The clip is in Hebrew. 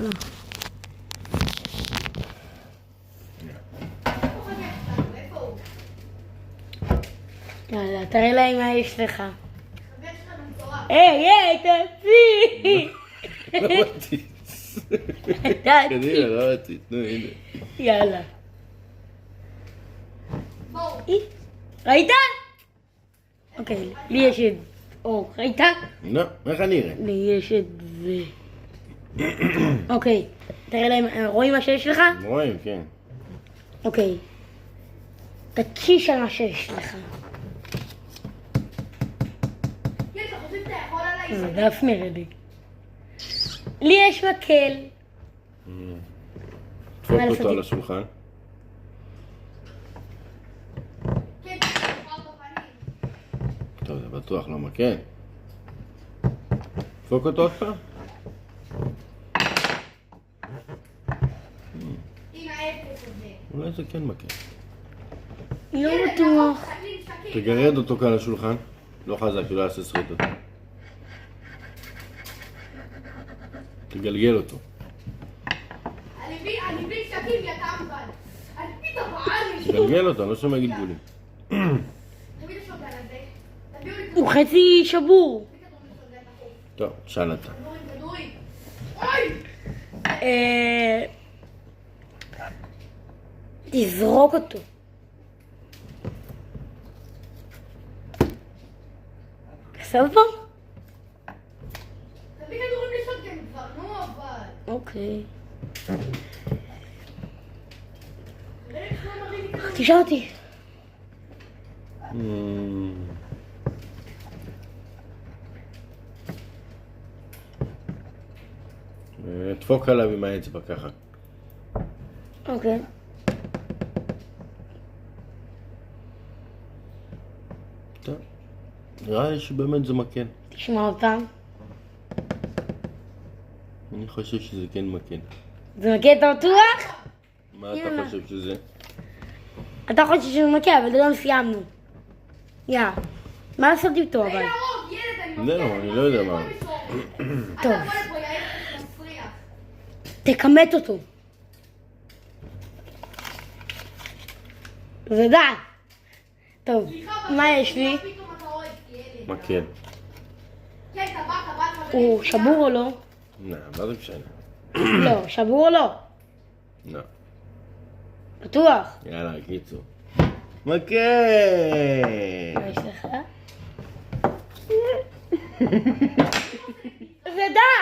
יאללה. יאללה, תראה להם מה יש לך. היי, תעשי! לא רציץ. קדימה, לא רציץ. נו, הנה. יאללה. ראית? אוקיי, לי יש את... או, ראית? לא, איך אני אראה? לי יש את זה. אוקיי, תראה להם, רואים מה שיש לך? רואים, כן. אוקיי. תקיש על מה שיש לך. זה דף נראה לי. לי יש מקל. דפוק אותו על השולחן. טוב, זה בטוח לא מקל. דפוק אותו עוד פעם. אולי זה כן מקל. לא בטוח. תגרד אותו כאן על השולחן. לא חזק, לא יעשה שריטות. תגלגל אותו. תגלגל אותו, לא שומע גלגולים. הוא חצי שבור. טוב, שאל אתה. תזרוק אותו. בסדר? אוקיי. תשאל אותי. דפוק עליו עם האצבע ככה. אוקיי. טוב. נראה לי שבאמת זה מקל. תשמע אותם. אני חושב שזה כן מקל. זה מקל, אתה בטוח? מה אתה חושב שזה? אתה חושב שזה מקל, אבל לא סיימנו. יאללה. מה לעשות איתו אבל? זהו, אני לא יודע מה. טוב. תכמת אותו. זה דעת. טוב, מה יש לי? מקל. הוא שבור או לא? לא, מה זה משנה? לא, שבור או לא? לא. בטוח. יאללה, קיצור. מקל! מה יש לך? זה דעת.